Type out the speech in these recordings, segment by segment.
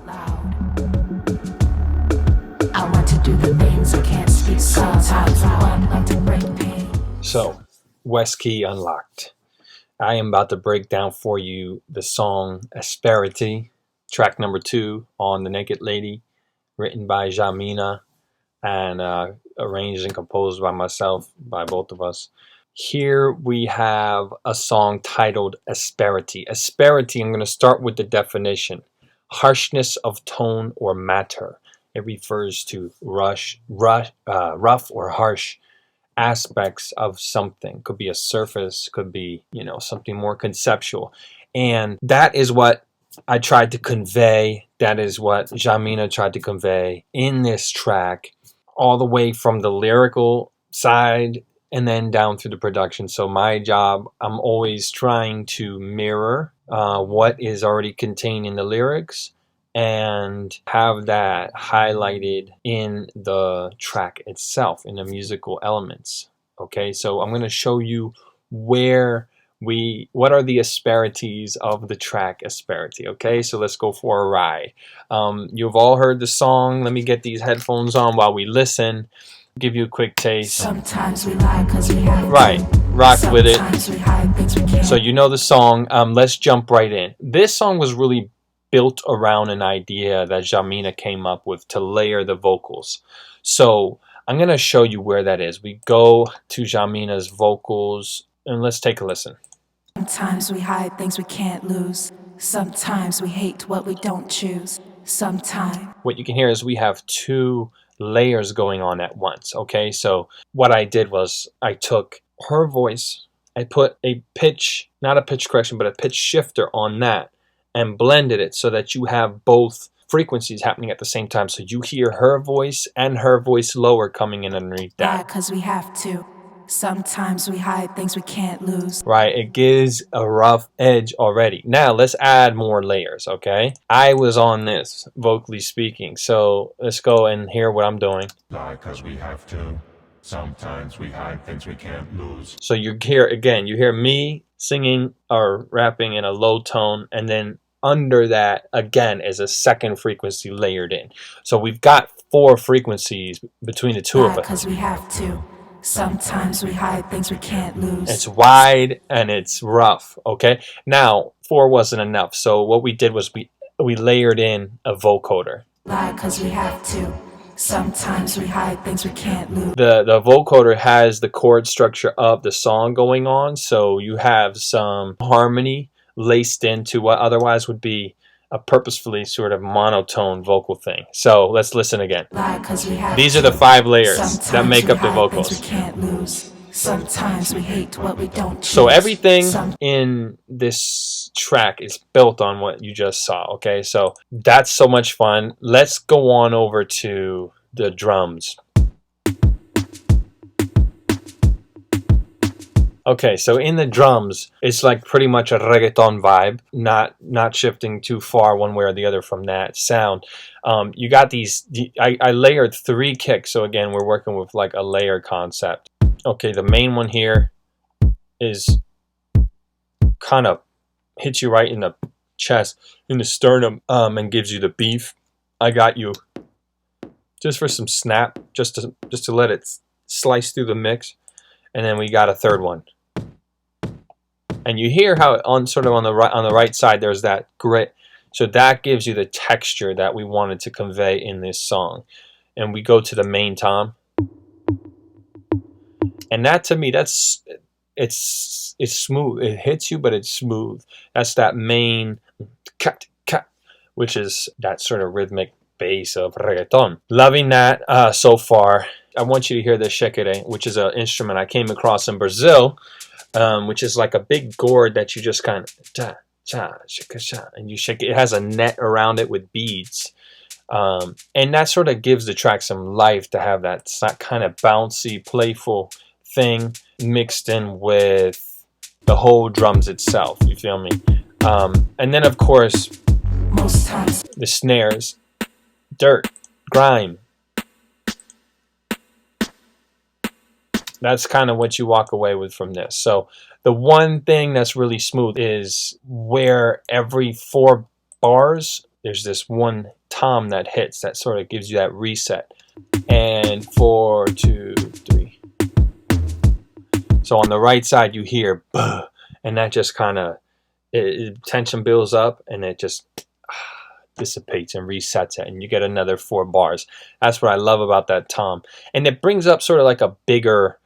I want to do the things I can't speak. Sometimes I want to break pain. So, WesKey Unlocked. I am about to break down for you the song Asperity, track number 2 on The Naked Lady, written by Jahmena and arranged and composed by myself, by both of us. Here we have a song titled Asperity. Asperity, I'm going to start with the definition. Harshness of tone or matter. It refers to rough or harsh aspects of something. Could be a surface, could be, something more conceptual. And that is what I tried to convey. That is what Jahmena tried to convey in this track, all the way from the lyrical side and then down through the production. So my job, I'm always trying to mirror what is already contained in the lyrics and have that highlighted in the track itself, in the musical elements. Okay, so I'm going to show you what are the asperities of the track Asperity. Okay, so let's go for a ride. You've all heard the song. Let me get these headphones on while we listen. Give you a quick taste. Sometimes we lie 'cause we have right, rock with it. Sometimes we hide things we can't. So you know the song. Let's jump right in. This song was really built around an idea that Jahmena came up with to layer the vocals. So I'm going to show you where that is. We go to Jahmena's vocals and let's take a listen. Sometimes we hide things we can't lose. Sometimes we hate what we don't choose. Sometimes. What you can hear is we have 2 layers going on at once. Okay, so what I did was I took her voice, I put a pitch, not a pitch correction, but a pitch shifter on that, and blended it so that you have both frequencies happening at the same time. So you hear her voice and her voice lower coming in underneath that. Because we have to. Sometimes we hide things we can't lose. Right, it gives a rough edge already. Now let's add more layers, okay? I was on this, vocally speaking, so let's go and hear what I'm doing. Because we have to. Sometimes we hide things we can't lose. So you hear me singing or rapping in a low tone, and then under that again is a second frequency layered in. So we've got 4 frequencies between the 2 of us. Because we have to. Sometimes we hide things we can't lose. It's wide and it's rough, okay? Now, 4 wasn't enough, so what we did was we layered in a vocoder. Because we have to. Sometimes we hide things we can't lose. The vocoder has the chord structure of the song going on, so you have some harmony laced into what otherwise would be a purposefully sort of monotone vocal thing. So let's listen again. These are the 5 layers that make up the vocals. We can't lose. Sometimes we hate what we don't choose. So everything in this track is built on what you just saw. Okay, so that's so much fun. Let's go on over to the drums. Okay, so in the drums, it's like pretty much a reggaeton vibe, not shifting too far one way or the other from that sound. You got these, I layered 3 kicks, so again, we're working with like a layer concept. Okay, the main one here is kind of hits you right in the chest, in the sternum, and gives you the beef. I got you just for some snap, just to let it slice through the mix. And then we got a 3rd one. And you hear how on the right side there's that grit. So that gives you the texture that we wanted to convey in this song. And we go to the main tom. And that to me, it's smooth. It hits you, but it's smooth. That's that main cut, which is that sort of rhythmic bass of reggaeton. Loving that so far. I want you to hear the shekere, which is an instrument I came across in Brazil, which is like a big gourd that you just kind of and you shake it. It has a net around it with beads, and that sort of gives the track some life to have that kind of bouncy, playful thing mixed in with the whole drums itself. You feel me? And then of course, most times the snares, dirt, grime. That's kind of what you walk away with from this. So the one thing that's really smooth is where every 4 bars there's this one tom that hits that sort of gives you that reset. And 4, 2, 3. So on the right side you hear buh, and that just kind of tension builds up, and it just dissipates and resets it, and you get another 4 bars. That's what I love about that tom. And it brings up sort of like a bigger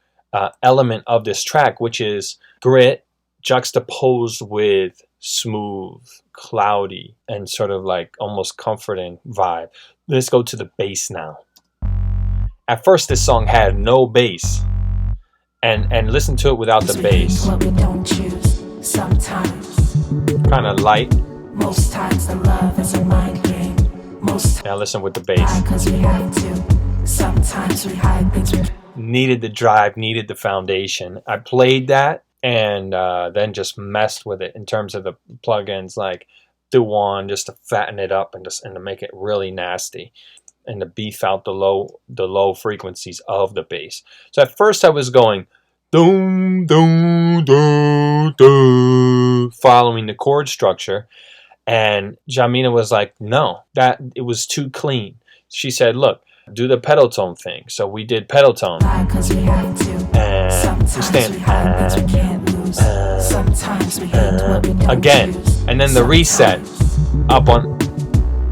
element of this track, which is grit juxtaposed with smooth, cloudy, and sort of like almost comforting vibe. Let's go to the bass now. At first this song had no bass, and listen to it without the bass. What we don't choose, sometimes. Kind of light. Most times the love is a mind game. Most Now listen with the bass. because we have to. Sometimes we hide things we Needed the drive, needed the foundation. I played that and then just messed with it in terms of the plugins like Duan, just to fatten it up and to make it really nasty, and to beef out the low frequencies of the bass. So at first I was going doom doom doom doom, following the chord structure, and Jahmena was like, no, that it was too clean. She said, look, do the pedal tone thing. So we did pedal tone. because we have to. And Sometimes we hide things we can't lose. Sometimes we hate what we don't again, choose. and then the reset up on.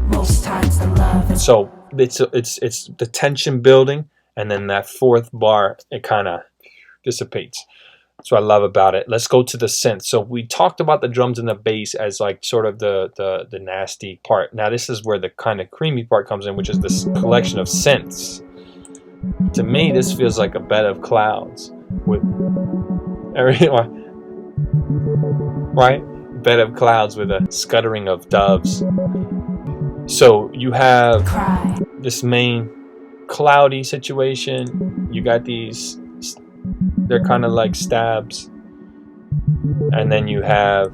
Most times the love is So it's the tension building, and then that 4th bar, it kind of dissipates. That's what I love about it. Let's go to the synth. So we talked about the drums and the bass as like sort of the nasty part. Now this is where the kind of creamy part comes in, which is this collection of synths. To me, this feels like a bed of clouds with everyone, right? Bed of clouds with a scuttering of doves. So you have cry. this main cloudy situation. You got these, they're kind of like stabs, and then you have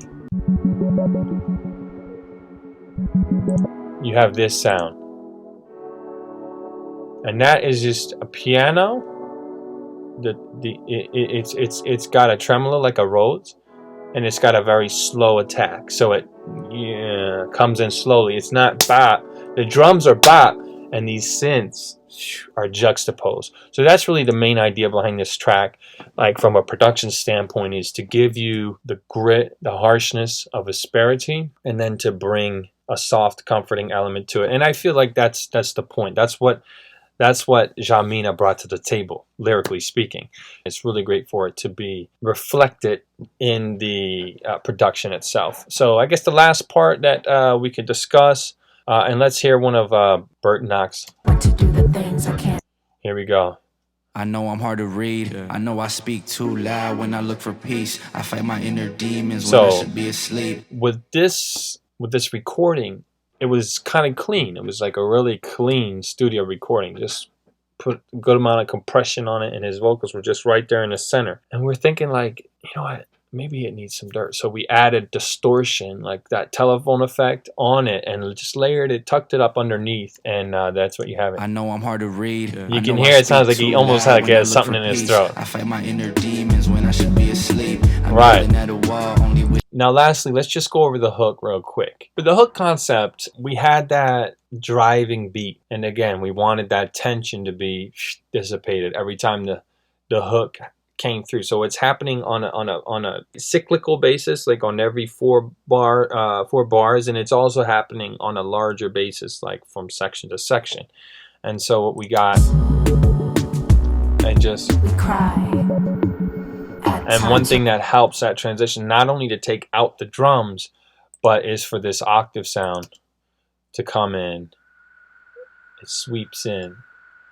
this sound, and that is just a piano. It's got a tremolo like a Rhodes, and it's got a very slow attack, so it comes in slowly. It's not bop. The drums are bop, and these synths are juxtaposed. So that's really the main idea behind this track, like from a production standpoint, is to give you the grit, the harshness of Asperity, and then to bring a soft, comforting element to it. And I feel like that's the point. That's what Jahmena brought to the table, lyrically speaking. It's really great for it to be reflected in the production itself. So I guess the last part that we could discuss, and let's hear one of Bert and Knox. Want to do the things I can't. Here we go. I know I'm hard to read. I know I speak too loud when I look for peace. I fight my inner demons when I should be asleep. With this recording, it was kind of clean. It was like a really clean studio recording. Just put a good amount of compression on it, and his vocals were just right there in the center. And we're thinking like, you know what? Maybe it needs some dirt. So we added distortion, like that telephone effect on it, and just layered it, tucked it up underneath, and that's what you have. I know I'm hard to read. You can hear it sounds like he almost had like something in his throat. I fight my inner demons when I should be asleep. Right. At a wall, only with Now lastly, let's just go over the hook real quick. For the hook concept, we had that driving beat, and again, we wanted that tension to be dissipated every time the hook came through. So it's happening on a cyclical basis, like on every 4 bars, and it's also happening on a larger basis, like from section to section. And so what we got, and just We cry. and one thing that helps that transition, not only to take out the drums, but is for this octave sound to come in. It sweeps in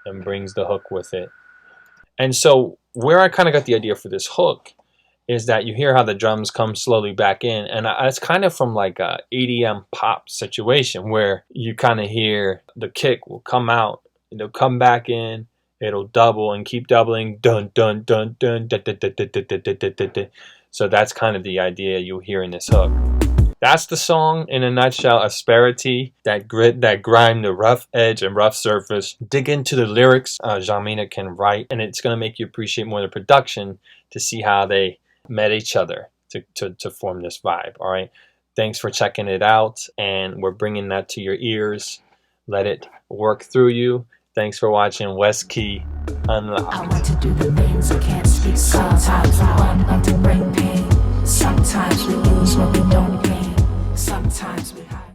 and brings the hook with it. And so where I kind of got the idea for this hook is that you hear how the drums come slowly back in, and it's kind of from like a EDM pop situation where you kind of hear the kick will come out, it'll come back in, it'll double and keep doubling, dun dun dun dun dun dun dun dun dun dun dun dun dun. So that's kind of the idea you'll hear in this hook. That's the song in a nutshell. Asperity, that grit, that grime, the rough edge and rough surface. Dig into the lyrics Jahmena can write, and it's going to make you appreciate more the production to see how they met each other to form this vibe. All right. Thanks for checking it out, and we're bringing that to your ears. Let it work through you. Thanks for watching WesKey Unlocked. I want to do the things I can't speak. Sometimes I want to bring pain. Sometimes we lose when we